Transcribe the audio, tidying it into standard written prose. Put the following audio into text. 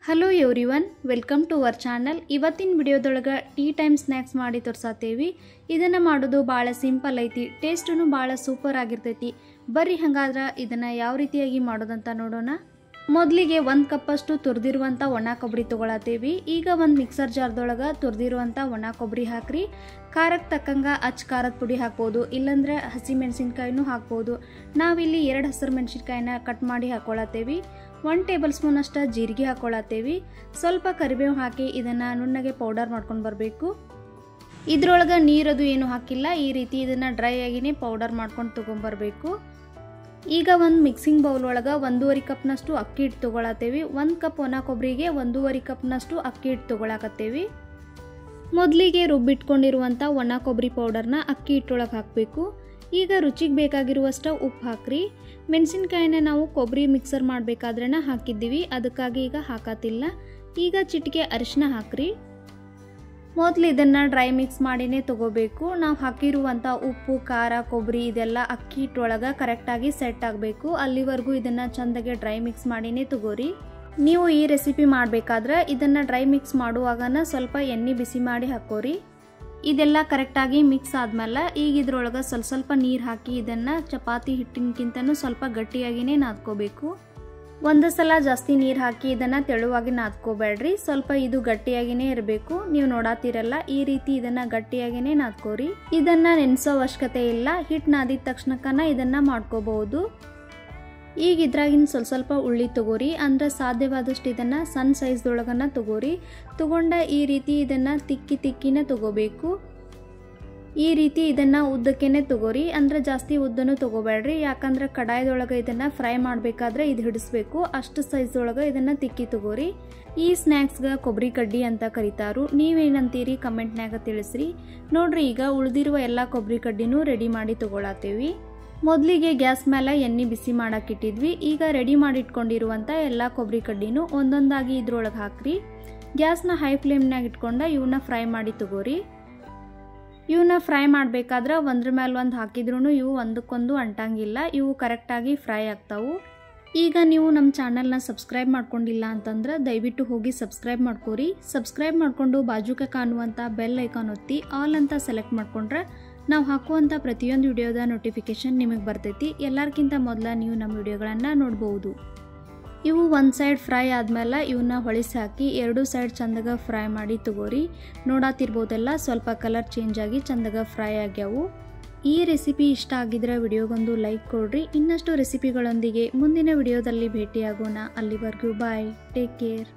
Hello everyone, welcome to our channel. ಇವತ್ತಿನ ವಿಡಿಯೋದೊಳಗೆ tea time snacks ಮಾಡಿ ತೋರ್ಸಾತೇವಿ. ಇದನ್ನು ಮಾಡೋದು ಭಾಳ ಸಿಂಪಲ್ ಐತಿ, ಟೇಸ್ಟೂ ಭಾಳ ಸೂಪರ್ ಆಗಿರ್ತೈತಿ. ಬರ್ರಿ ಹಂಗಾದ್ರೆ ಇದನ್ನು ಯಾವ ರೀತಿಯಾಗಿ ಮಾಡೋದಂತ ನೋಡೋಣ. ಮೊದಲಿಗೆ 1 ಕಪ್ಪಷ್ಟು ತುರಿದಿರುವಂಥ ಒಣ ಕೊಬ್ಬರಿ ತೊಗೊಳತ್ತೇವಿ. ಈಗ ಒಂದು ಮಿಕ್ಸರ್ ಜಾರ್ದೊಳಗೆ ತುರಿದಿರುವಂಥ ಒಣ ಕೊಬ್ಬರಿ ಹಾಕ್ರಿ. ಖಾರಕ್ಕೆ ತಕ್ಕಂಗೆ ಖಾರದ ಪುಡಿ ಹಾಕ್ಬೋದು, ಇಲ್ಲಾಂದ್ರೆ ಹಸಿ ಮೆಣಸಿನ್ಕಾಯಿನೂ ಹಾಕ್ಬೋದು. ನಾವಿಲ್ಲಿ 2 ಹಸಿರು ಮೆಣಸಿನ್ಕಾಯಿನ ಕಟ್ ಮಾಡಿ ಹಾಕ್ಕೊಳತ್ತೇವಿ. 1 ಟೇಬಲ್ ಸ್ಪೂನ್ ಅಷ್ಟು ಜೀರಿಗೆ ಹಾಕ್ಕೊಳತ್ತೇವಿ. ಸ್ವಲ್ಪ ಕರಿಬೇವು ಹಾಕಿ ಇದನ್ನು ನುಣ್ಣಗೆ ಪೌಡರ್ ಮಾಡ್ಕೊಂಡು ಬರಬೇಕು. ಇದ್ರೊಳಗೆ ನೀರದು ಏನು ಹಾಕಿಲ್ಲ, ಈ ರೀತಿ ಇದನ್ನು ಡ್ರೈ ಆಗಿನೇ ಪೌಡರ್ ಮಾಡ್ಕೊಂಡು ತೊಗೊಂಬರ್ಬೇಕು. ಈಗ ಒಂದು ಮಿಕ್ಸಿಂಗ್ ಬೌಲ್ ಒಳಗೆ 1.5 ಕಪ್ನಷ್ಟು ಅಕ್ಕಿ ಹಿಟ್ಟು ತೊಗೊಳತ್ತೇವಿ. 1 ಕಪ್ ಒಣ ಕೊಬ್ಬರಿಗೆ 1.5 ಕಪ್ನಷ್ಟು ಅಕ್ಕಿ ಹಿಟ್ಟು ತೊಗೊಳಕತ್ತೇವಿ. ಮೊದಲಿಗೆ ರುಬ್ಬಿಟ್ಕೊಂಡಿರುವಂಥ ಒಣ ಕೊಬ್ಬರಿ ಪೌಡರ್ನ ಅಕ್ಕಿ ಹಿಟ್ಟೊಳಗೆ ಹಾಕಬೇಕು. ಈಗ ರುಚಿಗೆ ಬೇಕಾಗಿರುವಷ್ಟು ಉಪ್ಪು ಹಾಕ್ರಿ. ಮೆಣಸಿನ್ಕಾಯಿನ ನಾವು ಕೊಬ್ಬರಿ ಮಿಕ್ಸರ್ ಮಾಡಬೇಕಾದ್ರೇ ಹಾಕಿದ್ದೀವಿ, ಅದಕ್ಕಾಗಿ ಈಗ ಹಾಕತ್ತಿಲ್ಲ. ಈಗ ಚಿಟಿಕೆ ಅರಿಶಿನ ಹಾಕ್ರಿ. ಮೊದಲು ಇದನ್ನು ಡ್ರೈ ಮಿಕ್ಸ್ ಮಾಡಿನೇ ತೊಗೋಬೇಕು. ನಾವು ಹಾಕಿರುವಂಥ ಉಪ್ಪು, ಖಾರ, ಕೊಬ್ಬರಿ ಇದೆಲ್ಲ ಅಕ್ಕಿ ಹಿಟ್ಟೊಳಗೆ ಕರೆಕ್ಟಾಗಿ ಸೆಟ್ ಆಗಬೇಕು. ಅಲ್ಲಿವರೆಗೂ ಇದನ್ನು ಚೆಂದಾಗೆ ಡ್ರೈ ಮಿಕ್ಸ್ ಮಾಡಿನೇ ತಗೋರಿ. ನೀವು ಈ ರೆಸಿಪಿ ಮಾಡಬೇಕಾದ್ರೆ ಇದನ್ನು ಡ್ರೈ ಮಿಕ್ಸ್ ಮಾಡುವಾಗನ ಸ್ವಲ್ಪ ಎಣ್ಣೆ ಬಿಸಿ ಮಾಡಿ ಹಾಕೋರಿ. ಇದೆಲ್ಲ ಕರೆಕ್ಟಾಗಿ ಮಿಕ್ಸ್ ಆದ್ಮೇಲೆ ಈಗ ಇದ್ರೊಳಗೆ ಸ್ವಲ್ಪ ನೀರು ಹಾಕಿ ಇದನ್ನು ಚಪಾತಿ ಹಿಟ್ಟಿನಕ್ಕಿಂತನೂ ಸ್ವಲ್ಪ ಗಟ್ಟಿಯಾಗಿನೇ ನಾದ್ಕೋಬೇಕು. ಒಂದು ಸಲ ಜಾಸ್ತಿ ನೀರು ಹಾಕಿ ಇದನ್ನು ತೆಳುವಾಗಿ ನಾದ್ಕೋಬೇಡ್ರಿ, ಸ್ವಲ್ಪ ಇದು ಗಟ್ಟಿಯಾಗಿನೇ ಇರಬೇಕು. ನೀವು ನೋಡಾತಿರಲ್ಲ, ಈ ರೀತಿ ಇದನ್ನು ಗಟ್ಟಿಯಾಗಿನೇ ನಾದ್ಕೋರಿ. ಇದನ್ನು ನೆನೆಸೋ ಅವಶ್ಯಕತೆ ಇಲ್ಲ, ಹಿಟ್ಟು ನಾದಿದ ತಕ್ಷಣಕ್ಕನ ಇದನ್ನು ಮಾಡ್ಕೋಬಹುದು. ಈಗ ಇದ್ರಾಗಿನ ಸ್ವಲ್ಪ ಉಳ್ಳಿ ತಗೋರಿ, ಅಂದ್ರೆ ಸಾಧ್ಯವಾದಷ್ಟು ಇದನ್ನು ಸಣ್ಣ ಸೈಜ್ದೊಳಗನ್ನ ತಗೋರಿ. ತಗೊಂಡ ಈ ರೀತಿ ಇದನ್ನು ತಿಕ್ಕಿನ ತಗೋಬೇಕು. ಈ ರೀತಿ ಇದನ್ನು ಉದ್ದಕ್ಕೇನೆ ತಗೋರಿ, ಅಂದ್ರೆ ಜಾಸ್ತಿ ಉದ್ದನೂ ತಗೋಬೇಡ್ರಿ. ಯಾಕಂದ್ರೆ ಕಡಾಯದೊಳಗೆ ಇದನ್ನು ಫ್ರೈ ಮಾಡಬೇಕಾದ್ರೆ ಇದು ಹಿಡಿಸ್ಬೇಕು. ಅಷ್ಟು ಸೈಜ್ದೊಳಗೆ ಇದನ್ನು ತಿಕ್ಕಿ ತಗೋರಿ. ಈ ಸ್ನ್ಯಾಕ್ಸ್ಗೆ ಕೊಬ್ಬರಿ ಕಡ್ಡಿ ಅಂತ ಕರೀತಾರು. ನೀವೇನಂತೀರಿ ಕಮೆಂಟ್ನಾಗ ತಿಳಿಸ್ರಿ. ನೋಡ್ರಿ, ಈಗ ಉಳಿದಿರುವ ಎಲ್ಲ ಕೊಬ್ಬರಿ ಕಡ್ಡಿನೂ ರೆಡಿ ಮಾಡಿ ತಗೊಳತ್ತೇವಿ. ಮೊದಲಿಗೆ ಗ್ಯಾಸ್ ಮೇಲೆ ಎಣ್ಣೆ ಬಿಸಿ ಮಾಡಕ್ಕಿಟ್ಟಿದ್ವಿ. ಈಗ ರೆಡಿ ಮಾಡಿಟ್ಕೊಂಡಿರುವಂಥ ಎಲ್ಲ ಕೊಬ್ಬರಿ ಕಡ್ಡಿನೂ ಒಂದೊಂದಾಗಿ ಇದ್ರೊಳಗೆ ಹಾಕ್ರಿ. ಗ್ಯಾಸ್ನ ಹೈ ಫ್ಲೇಮ್ನಾಗ ಇಟ್ಕೊಂಡು ಇವನ್ನ ಫ್ರೈ ಮಾಡಿ ತಗೋರಿ. ಇವನ್ನ ಫ್ರೈ ಮಾಡಬೇಕಾದ್ರೆ ಒಂದ್ರ ಮೇಲೆ ಒಂದು ಹಾಕಿದ್ರೂ ಇವು ಒಂದಕ್ಕೊಂದು ಅಂಟಂಗಿಲ್ಲ, ಇವು ಕರೆಕ್ಟಾಗಿ ಫ್ರೈ ಆಗ್ತಾವು. ಈಗ ನೀವು ನಮ್ಮ ಚಾನಲ್ನ ಸಬ್ಸ್ಕ್ರೈಬ್ ಮಾಡ್ಕೊಂಡಿಲ್ಲ ಅಂತಂದ್ರೆ ದಯವಿಟ್ಟು ಹೋಗಿ ಸಬ್ಸ್ಕ್ರೈಬ್ ಮಾಡ್ಕೋರಿ. ಸಬ್ಸ್ಕ್ರೈಬ್ ಮಾಡಿಕೊಂಡು ಬಾಜುಕ ಕಾಣುವಂಥ ಬೆಲ್ ಐಕಾನ್ ಒತ್ತಿ ಆಲ್ ಅಂತ ಸೆಲೆಕ್ಟ್ ಮಾಡ್ಕೊಂಡ್ರೆ ನಾವು ಹಾಕುವಂಥ ಪ್ರತಿಯೊಂದು ವಿಡಿಯೋದ ನೋಟಿಫಿಕೇಶನ್ ನಿಮಗೆ ಬರ್ತೈತಿ. ಎಲ್ಲರಿಗಿಂತ ಮೊದಲು ನೀವು ನಮ್ಮ ವಿಡಿಯೋಗಳನ್ನು ನೋಡ್ಬೋದು. ಇವು ಒಂದು ಸೈಡ್ ಫ್ರೈ ಆದಮೇಲೆ ಇವನ್ನ ಹೊಳಿಸಿ ಹಾಕಿ 2 ಸೈಡ್ ಚಂದಾಗ ಫ್ರೈ ಮಾಡಿ ತಗೋರಿ. ನೋಡಾತಿರ್ಬೋದೆಲ್ಲ ಸ್ವಲ್ಪ ಕಲರ್ ಚೇಂಜ್ ಆಗಿ ಚಂದಾಗ ಫ್ರೈ ಆಗ್ಯಾವು. ಈ ರೆಸಿಪಿ ಇಷ್ಟ ಆಗಿದ್ರೆ ವಿಡಿಯೋಗೊಂದು ಲೈಕ್ ಕೊಡ್ರಿ. ಇನ್ನಷ್ಟು ರೆಸಿಪಿಗಳೊಂದಿಗೆ ಮುಂದಿನ ವಿಡಿಯೋದಲ್ಲಿ ಭೇಟಿಯಾಗೋಣ. ಅಲ್ಲಿವರೆಗೂ ಬಾಯ್, ಟೇಕ್ ಕೇರ್.